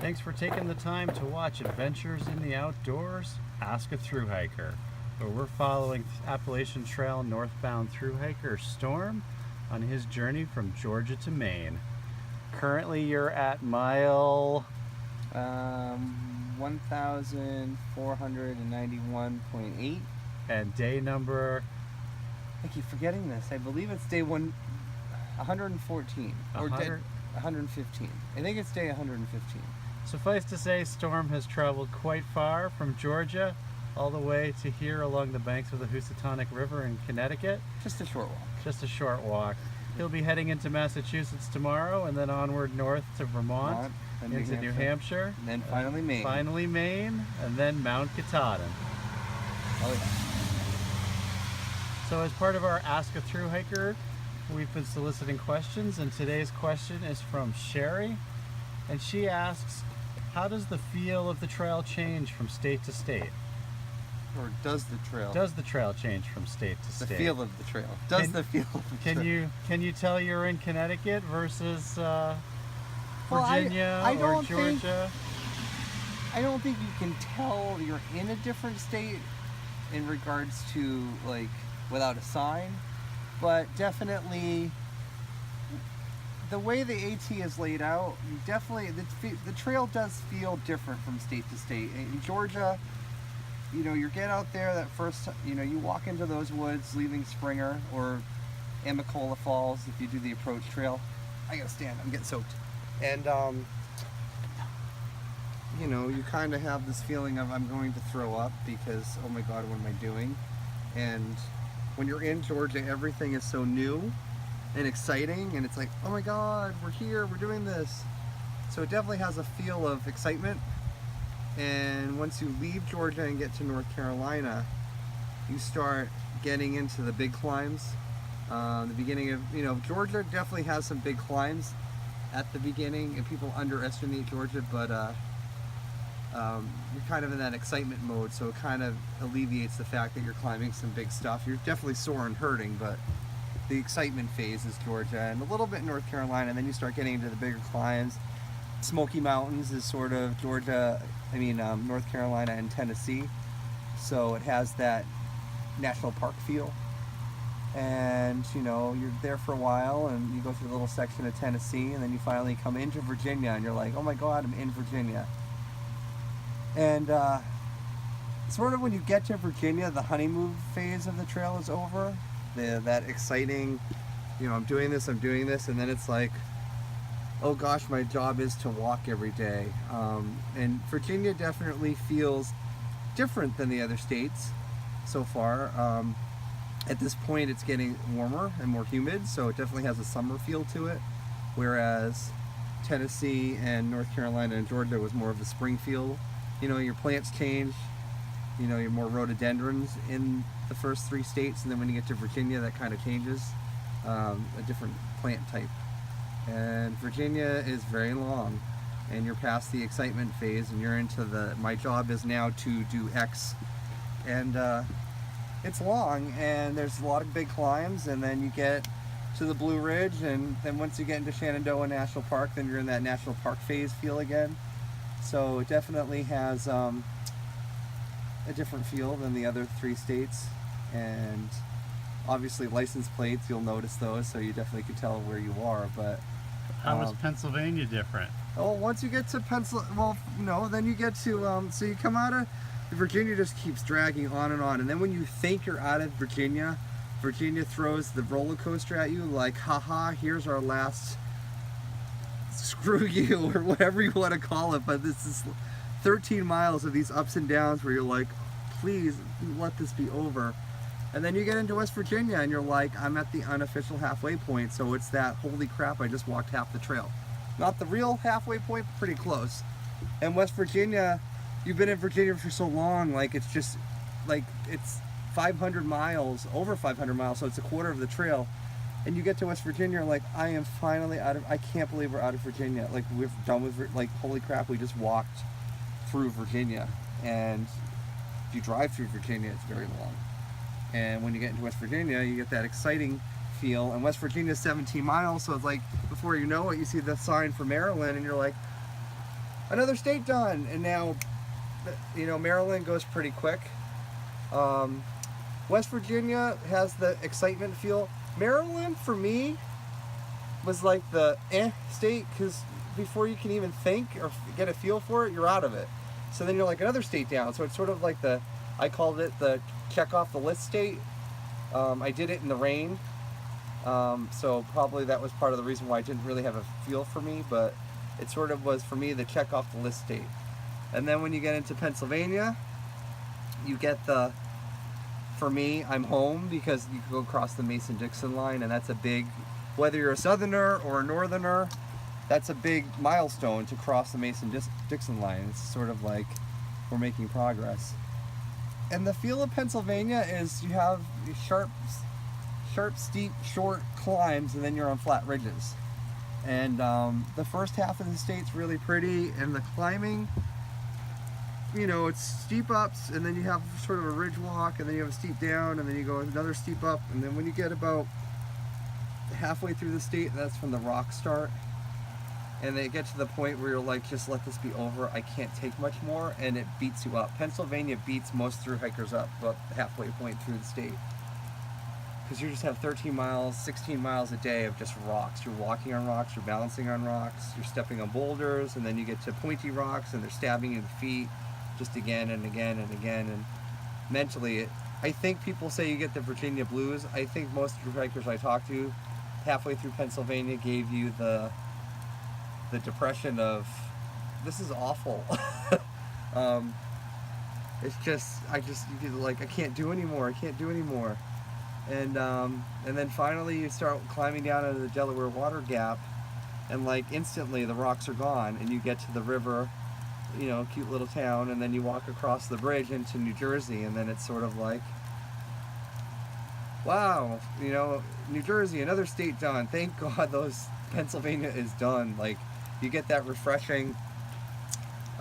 Thanks for taking the time to watch Adventures in the Outdoors, Ask a Thru Hiker, where we're following Appalachian Trail northbound thru hiker Storm on his journey from Georgia to Maine. Currently you're at mile 1,491.8. and day number I keep forgetting this. I believe it's day 114 or day 115. I think it's day 115. Suffice to say, Storm has traveled quite far from Georgia all the way to here along the banks of the Housatonic River in Connecticut. Just a short walk. Just a short walk. He'll be heading into Massachusetts tomorrow and then onward north to Vermont, into New Hampshire, and then finally Maine. Finally Maine, and then Mount Katahdin. Oh yeah. So as part of our Ask a Thru Hiker, we've been soliciting questions, and today's question is from Sherry, and she asks, how does the feel of the trail change from state to state? Or does the trail? Does the trail change from state to state? The feel of the trail. Does the feel of the trail? Can you tell you're in Connecticut versus Virginia or Georgia? I don't think you can tell you're in a different state in regards to, like, without a sign, but definitely the way the AT is laid out, you definitely the trail does feel different from state to state. In Georgia, you know, you get out there that first, you know, you walk into those woods leaving Springer or Amicalola Falls if you do the approach trail. I gotta stand, I'm getting soaked. And you know, you kind of have this feeling of I'm going to throw up because, oh my God, what am I doing? And when you're in Georgia, everything is so new and exciting, and it's like, oh my God, we're here, we're doing this. So it definitely has a feel of excitement. And once you leave Georgia and get to North Carolina, you start getting into the big climbs. The beginning of, you know, Georgia definitely has some big climbs at the beginning, and people underestimate Georgia, but you're kind of in that excitement mode, so it kind of alleviates the fact that you're climbing some big stuff. You're definitely sore and hurting, but the excitement phase is Georgia, and a little bit North Carolina, and then you start getting into the bigger climbs. Smoky Mountains is sort of Georgia, North Carolina and Tennessee, so it has that national park feel. And you know, you're there for a while and you go through a little section of Tennessee, and then you finally come into Virginia and you're like, oh my God, I'm in Virginia. And sort of when you get to Virginia, the honeymoon phase of the trail is over. That exciting, you know, I'm doing this, and then it's like, oh gosh, my job is to walk every day. And Virginia definitely feels different than the other states so far. At this point, it's getting warmer and more humid, so it definitely has a summer feel to it, whereas Tennessee and North Carolina and Georgia was more of a spring feel. You know, your plants change, you know, you're more rhododendrons in the first three states, and then when you get to Virginia, that kind of changes, a different plant type. And Virginia is very long, and you're past the excitement phase, and you're into the, my job is now to do X. And it's long, and there's a lot of big climbs, and then you get to the Blue Ridge, and then once you get into Shenandoah National Park, then you're in that national park phase feel again. So it definitely has a different feel than the other three states. And obviously license plates, you'll notice those, so you definitely can tell where you are. But how is Pennsylvania different? Oh, once you get to then you get to so you come out of Virginia, just keeps dragging on, and then when you think you're out of Virginia, Virginia throws the roller coaster at you, like, haha, here's our last screw you, or whatever you want to call it. But this is 13 miles of these ups and downs where you're like, please let this be over. And then you get into West Virginia and you're like, I'm at the unofficial halfway point, so it's that, holy crap, I just walked half the trail. Not the real halfway point, but pretty close. And West Virginia, you've been in Virginia for so long, like, it's just, like, it's 500 miles, over 500 miles, so it's a quarter of the trail. And you get to West Virginia, you're like, I am finally out of, I can't believe we're out of Virginia. Like, we're done with, like, holy crap, we just walked through Virginia. And if you drive through Virginia, it's very long. And when you get into West Virginia, you get that exciting feel. And West Virginia is 17 miles, so it's like, before you know it, you see the sign for Maryland, and you're like, another state done. And now, you know, Maryland goes pretty quick. West Virginia has the excitement feel. Maryland, for me, was like the state, because before you can even think or get a feel for it, you're out of it. So then you're like another state down. So it's sort of like I called it the check off the list state. I did it in the rain. So probably that was part of the reason why it didn't really have a feel for me, but it sort of was for me the check off the list state. And then when you get into Pennsylvania, you get for me, I'm home, because you can go across the Mason-Dixon line, and that's a big, whether you're a southerner or a northerner, that's a big milestone to cross the Mason-Dixon line. It's sort of like we're making progress. And the feel of Pennsylvania is you have sharp, steep, short climbs, and then you're on flat ridges. And the first half of the state's really pretty, and the climbing, you know, it's steep ups, and then you have sort of a ridge walk, and then you have a steep down, and then you go another steep up, and then when you get about halfway through the state, that's when the rocks start, and they get to the point where you're like, just let this be over, I can't take much more, and it beats you up. Pennsylvania beats most through hikers up about the halfway point through the state, because you just have 13 miles, 16 miles a day of just rocks. You're walking on rocks, you're balancing on rocks, you're stepping on boulders, and then you get to pointy rocks, and they're stabbing you in the feet, just again and again and again. And mentally, I think people say you get the Virginia blues. I think most through hikers I talk to halfway through Pennsylvania gave you the depression of, this is awful. It's just, you get like, I can't do anymore, and then finally you start climbing down into the Delaware Water Gap, and like instantly the rocks are gone, and you get to the river, you know, cute little town, and then you walk across the bridge into New Jersey, and then it's sort of like, wow, you know, New Jersey, another state done. Thank God Pennsylvania is done. Like, you get that refreshing,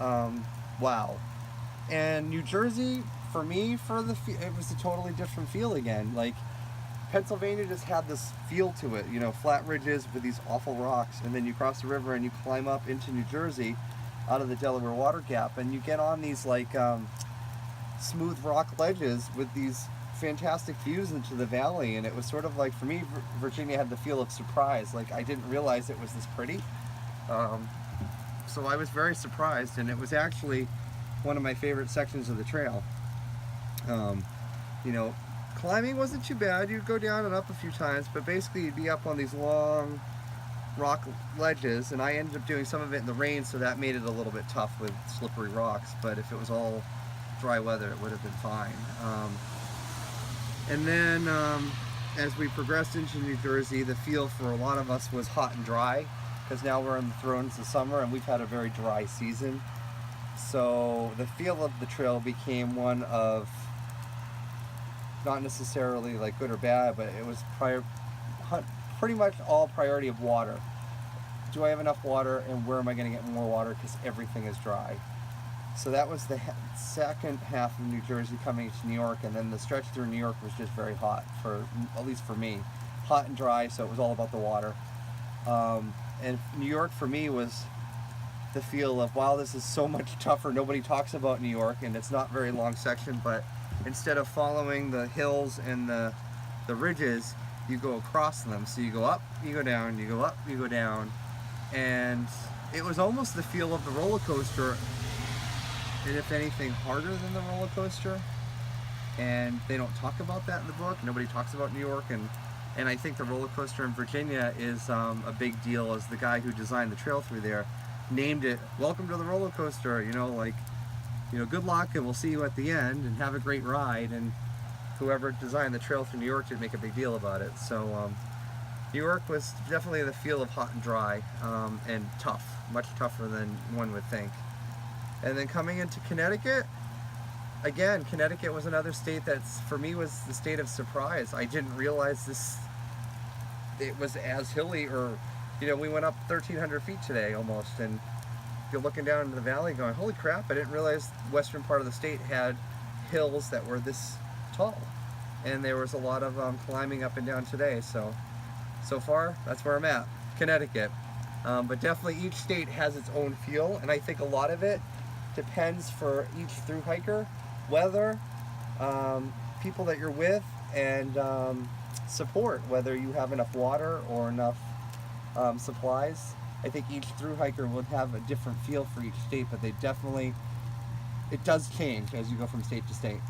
wow. And New Jersey, for me, it was a totally different feel again. Like, Pennsylvania just had this feel to it, you know, flat ridges with these awful rocks, and then you cross the river and you climb up into New Jersey out of the Delaware Water Gap, and you get on these like smooth rock ledges with these fantastic views into the valley. And it was sort of like, for me, Virginia had the feel of surprise. Like, I didn't realize it was this pretty, so I was very surprised, and it was actually one of my favorite sections of the trail. You know, climbing wasn't too bad. You'd go down and up a few times, but basically you'd be up on these long rock ledges, and I ended up doing some of it in the rain, so that made it a little bit tough with slippery rocks. But if it was all dry weather, it would have been fine. And then as we progressed into New Jersey, the feel for a lot of us was hot and dry, because now we're in the throes of summer, and we've had a very dry season. So the feel of the trail became one of, not necessarily like good or bad, but it was pretty much all priority of water. Do I have enough water, and where am I going to get more water, because everything is dry. So that was the second half of New Jersey coming to New York, and then the stretch through New York was just very hot, at least for me. Hot and dry, so it was all about the water. And New York for me was the feel of, wow, this is so much tougher. Nobody talks about New York, and it's not a very long section, but instead of following the hills and the ridges, you go across them. So you go up, you go down, you go up, you go down. And it was almost the feel of the roller coaster, and if anything, harder than the roller coaster. And they don't talk about that in the book. Nobody talks about New York, and I think the roller coaster in Virginia is a big deal, as the guy who designed the trail through there named it, "Welcome to the roller coaster," you know, like, you know, good luck, and we'll see you at the end, and have a great ride. And whoever designed the trail through New York did make a big deal about it. So New York was definitely the feel of hot and dry, and tough, much tougher than one would think. And then coming into Connecticut, again, Connecticut was another state that's, for me, was the state of surprise. I didn't realize it was as hilly, or, you know, we went up 1,300 feet today almost, and you're looking down into the valley going, holy crap, I didn't realize the western part of the state had hills that were this tall. And there was a lot of climbing up and down today. So far, that's where I'm at, Connecticut. But definitely each state has its own feel, and I think a lot of it depends for each thru hiker, weather, people that you're with, and support, whether you have enough water or enough supplies. I think each thru hiker would have a different feel for each state, but they definitely, it does change as you go from state to state.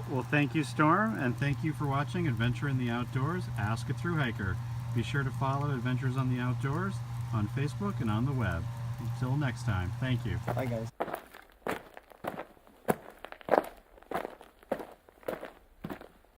Well, thank you, Storm, and thank you for watching Adventure in the Outdoors, Ask a Thru Hiker. Be sure to follow Adventures on the Outdoors on Facebook and on the web. Until next time, thank you. Bye, guys.